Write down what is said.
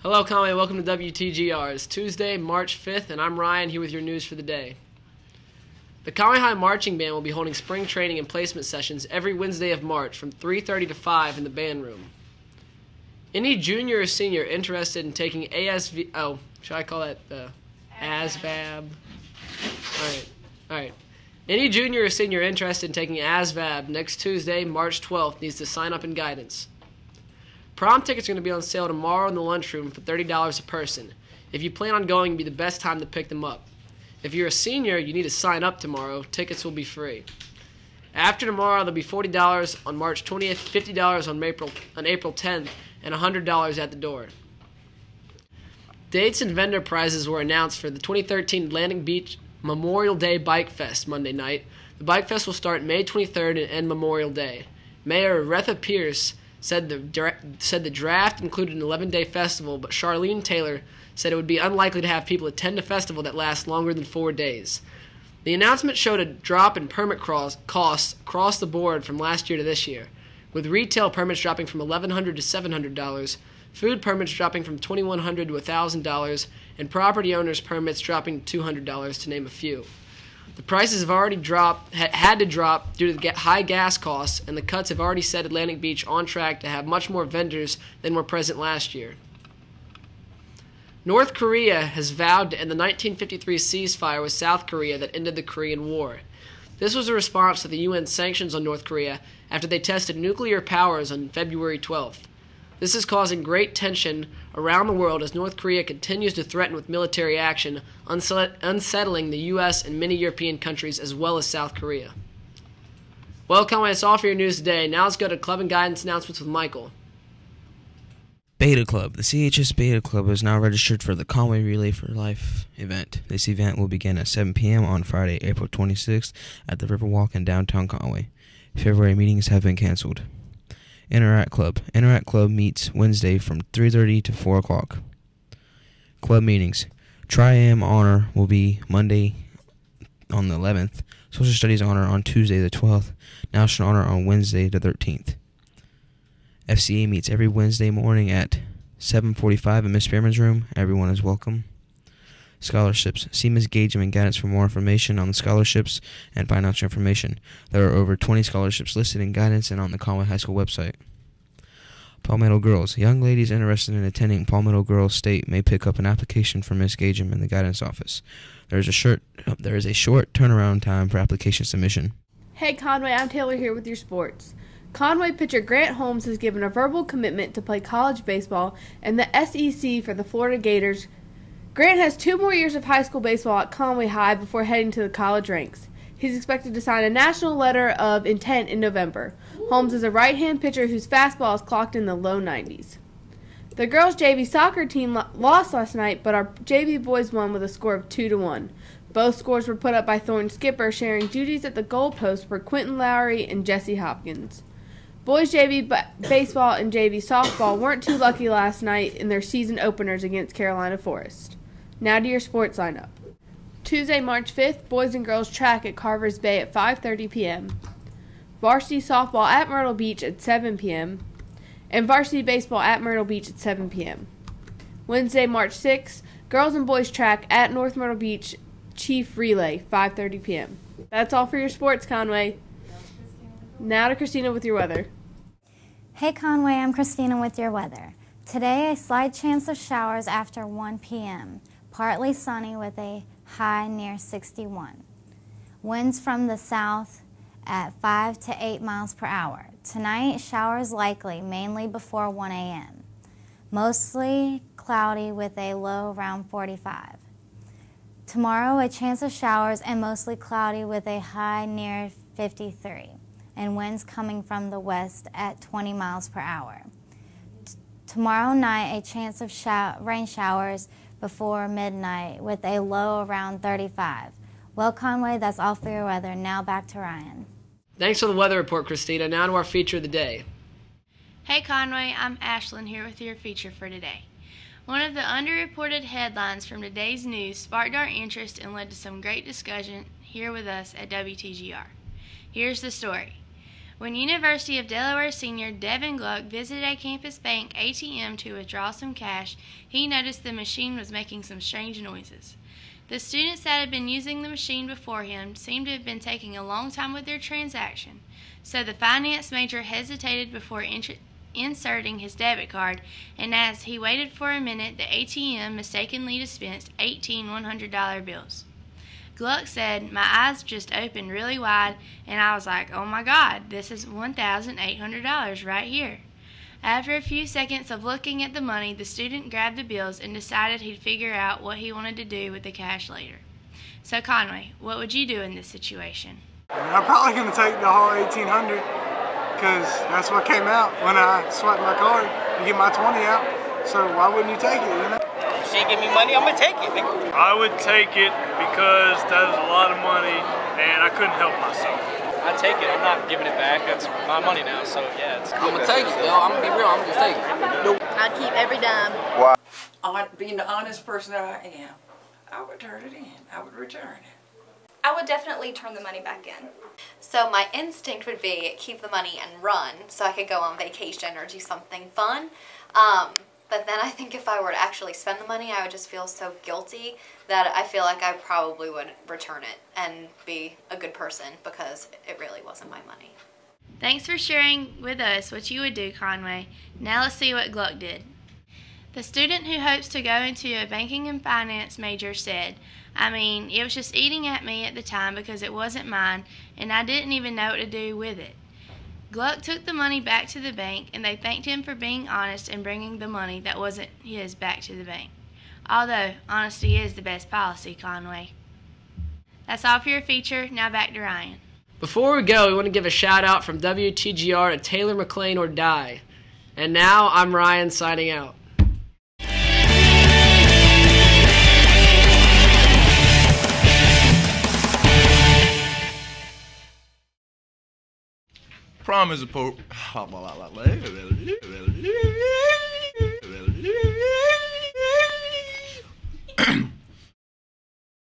Hello, Conway. Welcome to Wtgr. It's Tuesday, March 5th, and I'm Ryan here with your news for the day. The Conway High Marching Band will be holding spring training and placement sessions every Wednesday of March from 3:30 to 5 in the band room. Any junior or senior interested in taking ASV... Oh, should I call that ASVAB? Alright. Any junior or senior interested in taking ASVAB next Tuesday, March 12th, needs to sign up in guidance. Prom tickets are going to be on sale tomorrow in the lunchroom for $30 a person. If you plan on going, it'd be the best time to pick them up. If you're a senior, you need to sign up tomorrow. Tickets will be free. After tomorrow, there'll be $40 on March 20th, $50 on April 10th, and $100 at the door. Dates and vendor prizes were announced for the 2013 Atlantic Beach Memorial Day Bike Fest Monday night. The Bike Fest will start May 23rd and end Memorial Day. Mayor Retha Pierce said the draft included an 11-day festival, but Charlene Taylor said it would be unlikely to have people attend a festival that lasts longer than 4 days. The announcement showed a drop in permit costs across the board from last year to this year, with retail permits dropping from $1,100 to $700, food permits dropping from $2,100 to $1,000, and property owners' permits dropping to $200, to name a few. The prices have already had to drop due to the high gas costs, and the cuts have already set Atlantic Beach on track to have much more vendors than were present last year. North Korea has vowed to end the 1953 ceasefire with South Korea that ended the Korean War. This was a response to the UN sanctions on North Korea after they tested nuclear powers on February 12th. This is causing great tension around the world as North Korea continues to threaten with military action, unsettling the U.S. and many European countries as well as South Korea. Well, Conway, that's all for your news today. Now let's go to Club and Guidance announcements with Michael. Beta Club. The CHS Beta Club is now registered for the Conway Relay for Life event. This event will begin at 7 p.m. on Friday, April 26th at the Riverwalk in downtown Conway. February meetings have been canceled. Interact Club. Interact Club meets Wednesday from 3:30 to 4 o'clock. Club meetings. Tri-Am Honor will be Monday on the 11th. Social Studies Honor on Tuesday the 12th. National Honor on Wednesday the 13th. FCA meets every Wednesday morning at 7:45 in Miss Spearman's room. Everyone is welcome. Scholarships. See Ms. Gagem and Guidance for more information on the scholarships and financial information. There are over 20 scholarships listed in Guidance and on the Conway High School website. Palmetto Girls. Young ladies interested in attending Palmetto Girls State may pick up an application from Ms. Gagem in the Guidance office. There is a short turnaround time for application submission. Hey Conway, I'm Taylor here with your sports. Conway pitcher Grant Holmes has given a verbal commitment to play college baseball in the SEC for the Florida Gators. Grant has 2 more years of high school baseball at Conway High before heading to the college ranks. He's expected to sign a national letter of intent in November. Holmes is a right-hand pitcher whose fastball is clocked in the low 90s. The girls' JV soccer team lost last night, but our JV boys won with a score of 2-1. Both scores were put up by Thorne Skipper, sharing duties at the goalpost were Quentin Lowry and Jesse Hopkins. Boys JV baseball and JV softball weren't too lucky last night in their season openers against Carolina Forest. Now to your sports lineup. Tuesday, March 5th, boys and girls track at Carver's Bay at 5:30 p.m. Varsity softball at Myrtle Beach at 7 p.m. and varsity baseball at Myrtle Beach at 7 p.m. Wednesday, March 6th, girls and boys track at North Myrtle Beach Chief Relay, 5:30 p.m. That's all for your sports, Conway. Now to Christina with your weather. Hey Conway, I'm Christina with your weather. Today, a slight chance of showers after 1 p.m. Partly sunny with a high near 61. Winds from the south at 5 to 8 miles per hour. Tonight, showers likely, mainly before 1 a.m. Mostly cloudy with a low around 45. Tomorrow, a chance of showers and mostly cloudy with a high near 53. And winds coming from the west at 20 miles per hour. Tomorrow night, a chance of rain showers before midnight with a low around 35. Well, Conway, that's all for your weather. Now back to Ryan. Thanks for the weather report, Christina. Now to our feature of the day. Hey Conway, I'm Ashlyn here with your feature for today. One of the underreported headlines from today's news sparked our interest and led to some great discussion here with us at WTGR. Here's the story. When University of Delaware senior Devin Gluck visited a campus bank ATM to withdraw some cash, he noticed the machine was making some strange noises. The students that had been using the machine before him seemed to have been taking a long time with their transaction, so the finance major hesitated before inserting his debit card, and as he waited for a minute, the ATM mistakenly dispensed 18 $100 bills. Gluck said, "My eyes just opened really wide, and I was like, oh my God, this is $1,800 right here." After a few seconds of looking at the money, the student grabbed the bills and decided he'd figure out what he wanted to do with the cash later. So Conway, what would you do in this situation? I'm probably going to take the whole 1,800 because that's what came out when I swiped my card to get my 20 out. So why wouldn't you take it, you know? She give me money, I'm gonna take it. I would take it because that is a lot of money and I couldn't help myself. I take it, I'm not giving it back. That's my money now, so yeah. I'm gonna take it, yo. I'm gonna be real, I'm gonna just take it. I'd keep every dime. Why? Being the honest person that I am, I would turn it in. I would return it. I would definitely turn the money back in. So my instinct would be keep the money and run so I could go on vacation or do something fun. But then I think if I were to actually spend the money, I would just feel so guilty that I feel like I probably would return it and be a good person because it really wasn't my money. Thanks for sharing with us what you would do, Conway. Now let's see what Gluck did. The student who hopes to go into a banking and finance major said, it was just eating at me at the time because it wasn't mine and I didn't even know what to do with it. Gluck took the money back to the bank and they thanked him for being honest and bringing the money that wasn't his back to the bank. Although, honesty is the best policy, Conway. That's all for your feature. Now back to Ryan. Before we go, we want to give a shout out from Wtgr to Taylor McLean or Die. And now I'm Ryan signing out. Prom is a